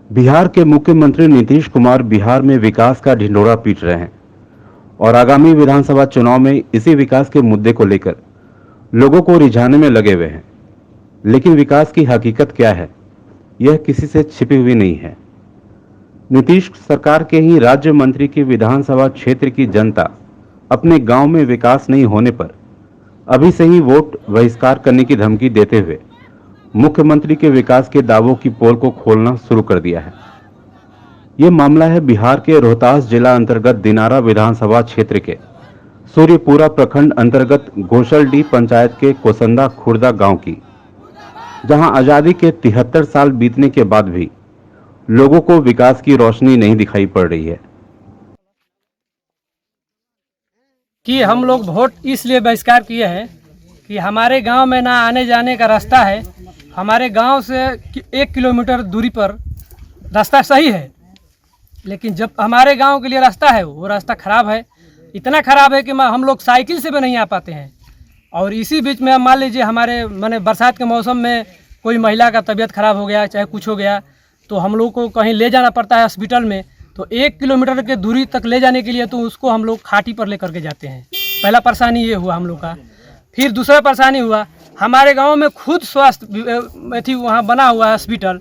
बिहार के मुख्यमंत्री नीतीश कुमार बिहार में विकास का ढिंढोरा पीट रहे हैं और आगामी विधानसभा चुनाव में इसी विकास के मुद्दे को लेकर लोगों को रिझाने में लगे हुए हैं। लेकिन विकास की हकीकत क्या है, यह किसी से छिपी हुई नहीं है। नीतीश सरकार के ही राज्य मंत्री की विधानसभा क्षेत्र की जनता अपने गांव में विकास नहीं होने पर अभी से ही वोट बहिष्कार करने की धमकी देते हुए मुख्यमंत्री के विकास के दावों की पोल को खोलना शुरू कर दिया है। यह मामला है बिहार के रोहतास जिला अंतर्गत दिनारा विधानसभा क्षेत्र के सूर्यपुरा प्रखंड अंतर्गत घोषलडीह पंचायत के कोसंदा खुर्दा गांव की, जहां आजादी के 73 साल बीतने के बाद भी लोगों को विकास की रोशनी नहीं दिखाई पड़ रही है। कि हम लोग वोट इसलिए बहिष्कार किए हैं कि हमारे गांव में ना आने जाने का रास्ता है। हमारे गांव से 1 किलोमीटर दूरी पर रास्ता सही है, लेकिन जब हमारे गांव के लिए रास्ता है वो रास्ता ख़राब है। इतना ख़राब है कि हम लोग साइकिल से भी नहीं आ पाते हैं। और इसी बीच में मान लीजिए हमारे माने बरसात के मौसम में कोई महिला का तबीयत ख़राब हो गया, चाहे कुछ हो गया, तो हम लोग को कहीं ले जाना पड़ता है हॉस्पिटल में। तो 1 किलोमीटर के दूरी तक ले जाने के लिए तो उसको हम लोग खाटी पर लेकर के जाते हैं। पहला परेशानी ये हुआ हम लोग का। फिर दूसरा परेशानी हुआ, हमारे गांव में खुद स्वास्थ्य थी वहाँ बना हुआ है हॉस्पिटल,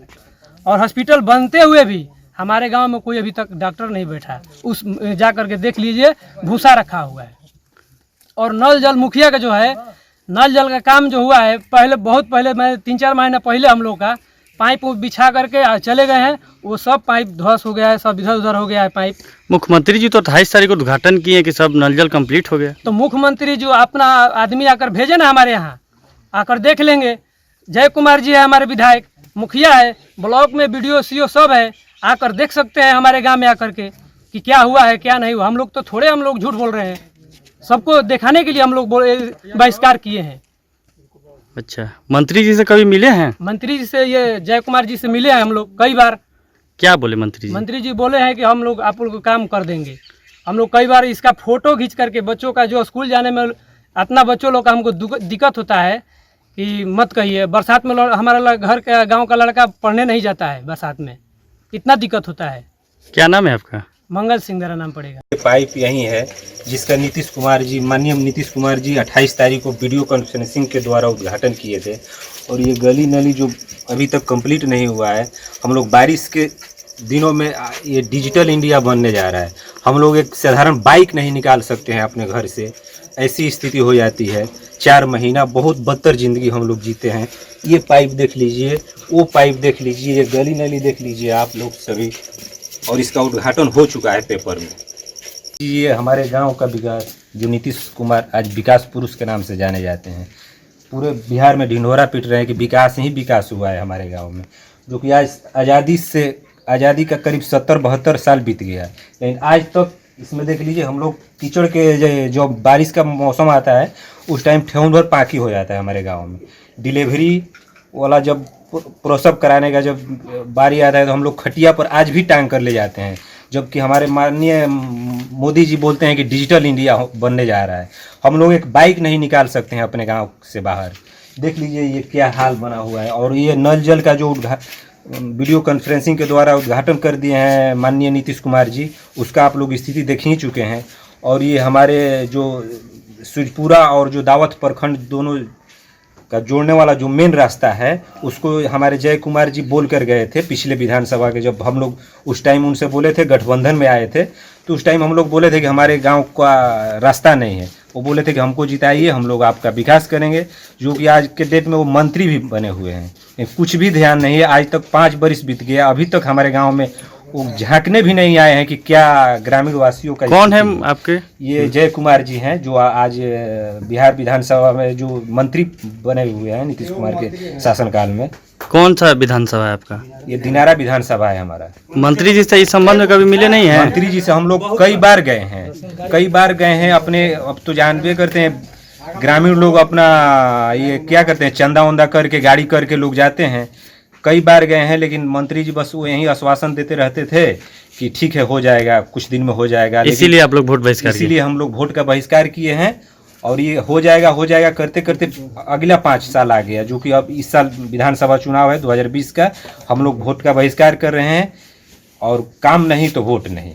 और हॉस्पिटल बनते हुए भी हमारे गांव में कोई अभी तक डॉक्टर नहीं बैठा। उस जा कर के देख लीजिए, भूसा रखा हुआ है। और नल जल मुखिया का जो है, नल जल का काम जो हुआ है, पहले बहुत पहले मैं 3-4 महीना पहले हम लोग का पाइप बिछा करके चले गए हैं, वो सब पाइप ध्वस्त हो गया है, सब इधर उधर हो गया है पाइप। मुख्यमंत्री जी तो 28 तारीख को उद्घाटन किए कि सब नल जल कंप्लीट हो गया। तो मुख्यमंत्री जो अपना आदमी आकर भेजे ना हमारे यहाँ, आकर देख लेंगे। जय कुमार जी है हमारे विधायक, मुखिया है, ब्लॉक में BDO CO सब है, आकर देख सकते हैं हमारे गांव में आकर के कि क्या हुआ है क्या नहीं हुआ। हम लोग तो थोड़े हम लोग झूठ बोल रहे हैं, सबको दिखाने के लिए हम लोग बहिष्कार किए हैं। अच्छा, मंत्री जी से कभी मिले हैं? मंत्री जी से, ये जय कुमार जी से मिले हैं हम लोग कई बार। क्या बोले मंत्री जी? मंत्री जी बोले हैं कि हम लोग आप लोग को काम कर देंगे। हम लोग कई बार इसका फोटो खींच करके बच्चों का, जो स्कूल जाने में इतना बच्चों लोग का हमको दिक्कत होता है कि मत कहिए। बरसात में हमारा घर का गांव का लड़का पढ़ने नहीं जाता है, बरसात में इतना दिक्कत होता है। क्या नाम है आपका? मंगल सिंह मेरा नाम पड़ेगा। पाइप यही है जिसका नीतीश कुमार जी, माननीय नीतीश कुमार जी 28 तारीख को वीडियो कॉन्फ्रेंसिंग के द्वारा उद्घाटन किए थे। और ये गली नली जो अभी तक कंप्लीट नहीं हुआ है, हम लोग बारिश के दिनों में ये डिजिटल इंडिया बनने जा रहा है। हम लोग एक साधारण बाइक नहीं निकाल सकते हैं अपने घर से, ऐसी स्थिति हो जाती है। 4 महीना बहुत बदतर ज़िंदगी हम लोग जीते हैं। ये पाइप देख लीजिए, वो पाइप देख लीजिए, ये गली नली देख लीजिए आप लोग सभी। और इसका उद्घाटन हो चुका है पेपर में। ये हमारे गांव का विकास, जो नीतीश कुमार आज विकास पुरुष के नाम से जाने जाते हैं, पूरे बिहार में ढिंढोरा पीट रहे हैं कि विकास ही विकास हुआ है हमारे गांव में। जो कि आज आज़ादी का करीब 70-72 साल बीत गया है, लेकिन आज तक इसमें देख लीजिए हम लोग कीचड़ के, जो बारिश का मौसम आता है उस टाइम ठेहुन भर पाकी हो जाता है हमारे गाँव में। डिलीवरी वाला जब प्रसव कराने का जब बारी आता है तो हम लोग खटिया पर आज भी टांग कर ले जाते हैं, जबकि हमारे माननीय मोदी जी बोलते हैं कि डिजिटल इंडिया बनने जा रहा है। हम लोग एक बाइक नहीं निकाल सकते हैं अपने गांव से बाहर। देख लीजिए ये क्या हाल बना हुआ है। और ये नल जल का जो वीडियो कॉन्फ्रेंसिंग के द्वारा उद्घाटन कर दिए हैं माननीय नीतीश कुमार जी, उसका आप लोग स्थिति देख ही चुके हैं। और ये हमारे जो सूर्यपुरा और जो दावत प्रखंड दोनों का जोड़ने वाला जो मेन रास्ता है, उसको हमारे जय कुमार जी बोल कर गए थे पिछले विधानसभा के, जब हम लोग उस टाइम उनसे बोले थे, गठबंधन में आए थे, तो उस टाइम हम लोग बोले थे कि हमारे गांव का रास्ता नहीं है। वो बोले थे कि हमको जिताइए, हम लोग आपका विकास करेंगे। जो कि आज के डेट में वो मंत्री भी बने हुए हैं, कुछ भी ध्यान नहीं है। आज तक 5 बरिस बीत गया, अभी तक हमारे गाँव में वो झांकने भी नहीं आए हैं कि क्या ग्रामीण वासियों का। कौन है आपके? ये जय कुमार जी हैं, जो आज बिहार विधानसभा में जो मंत्री बने हुए हैं नीतीश कुमार के शासनकाल में। कौन सा विधानसभा है आपका? ये दिनारा विधानसभा है हमारा। मंत्री जी से इस संबंध में कभी मिले नहीं है? मंत्री जी से हम लोग कई बार गए हैं अपने। अब तो जानबे करते हैं ग्रामीण लोग अपना ये क्या करते हैं, चंदा वंदा करके, गाड़ी करके लोग जाते हैं। कई बार गए हैं, लेकिन मंत्री जी बस वो यही आश्वासन देते रहते थे कि ठीक है हो जाएगा, कुछ दिन में हो जाएगा। इसीलिए आप लोग वोट बहिष्कार किए? इसीलिए हम लोग वोट का बहिष्कार किए हैं। और ये हो जाएगा करते करते अगला 5 साल आ गया, जो कि अब इस साल विधानसभा चुनाव है 2020 का। हम लोग वोट का बहिष्कार कर रहे हैं और काम नहीं तो वोट नहीं।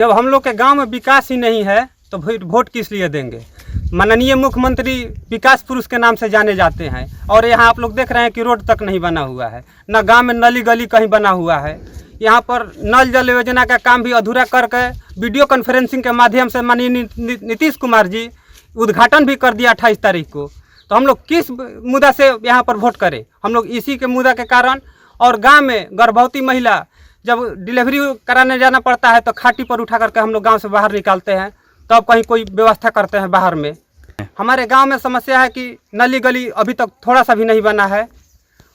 जब हम लोग के गांव में विकास ही नहीं है तो फिर वोट किस लिए देंगे। माननीय मुख्यमंत्री विकास पुरुष के नाम से जाने जाते हैं और यहाँ आप लोग देख रहे हैं कि रोड तक नहीं बना हुआ है, न गांव में नली गली कहीं बना हुआ है। यहाँ पर नल जल योजना का काम भी अधूरा करके वीडियो कॉन्फ्रेंसिंग के माध्यम से माननीय नीतीश कुमार जी उद्घाटन भी कर दिया 28 तारीख को। तो हम लोग किस मुद्दा से यहाँ पर वोट करें? हम लोग इसी के मुद्दा के कारण। और गांव में गर्भवती महिला जब डिलीवरी कराने जाना पड़ता है तो खाटी पर उठा करके हम लोग गांव से बाहर निकालते हैं, तब कहीं कोई व्यवस्था करते हैं बाहर में। हमारे गांव में समस्या है कि नली गली अभी तक थोड़ा सा भी नहीं बना है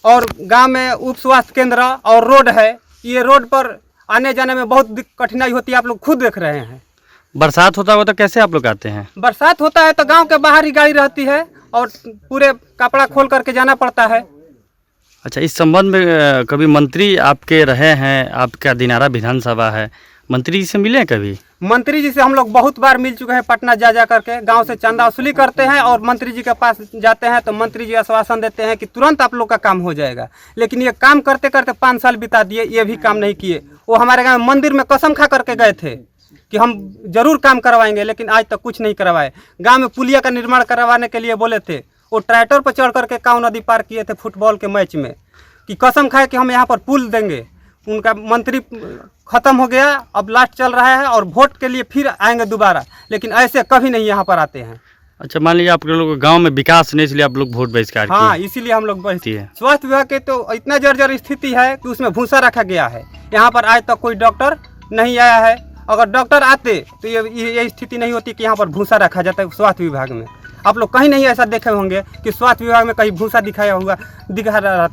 और गांव में उप स्वास्थ्य केंद्र और रोड है। ये रोड पर आने जाने में बहुत कठिनाई होती है, आप लोग खुद देख रहे हैं। बरसात होता हो तो कैसे आप लोग आते हैं? बरसात होता है तो गांव के बाहर ही गाड़ी रहती है और पूरे कपड़ा खोल करके जाना पड़ता है। अच्छा, इस संबंध में कभी मंत्री आपके रहे हैं? आपका दिनारा विधानसभा है, मंत्री जी से मिले हैं कभी? मंत्री जी से हम लोग बहुत बार मिल चुके हैं। पटना जा करके गांव से चंदा वसूली करते हैं और मंत्री जी के पास जाते हैं तो मंत्री जी आश्वासन देते हैं कि तुरंत आप लोग का काम हो जाएगा। लेकिन ये काम करते करते 5 साल बिता दिए, ये भी काम नहीं किए। वो हमारे गाँव मंदिर में कसम खा करके गए थे कि हम जरूर काम करवाएंगे, लेकिन आज तक कुछ नहीं करवाए। गांव में पुलिया का निर्माण करवाने के लिए बोले थे, वो ट्रैक्टर पर चढ़ करके काऊ नदी पार किए थे फुटबॉल के मैच में कि कसम खाए कि हम यहाँ पर पुल देंगे। उनका मंत्री खत्म हो गया, अब लास्ट चल रहा है और वोट के लिए फिर आएंगे दोबारा, लेकिन ऐसे कभी नहीं यहाँ पर आते हैं। अच्छा, मान लीजिए आप लोग गांव में विकास नहीं, इसलिए आप लोग वोट बहिष्कार किए? हाँ, इसीलिए हम लोग है। स्वास्थ्य विभाग के तो इतना जर्जर स्थिति है कि उसमें भूसा रखा गया है। यहाँ पर आज तक कोई डॉक्टर नहीं आया है। अगर डॉक्टर आते तो ये स्थिति नहीं होती कि यहाँ पर भूसा रखा जाता है स्वास्थ्य विभाग में। आप लोग कहीं नहीं ऐसा देखे होंगे कि स्वास्थ्य विभाग में कहीं भूसा दिखा रहा था।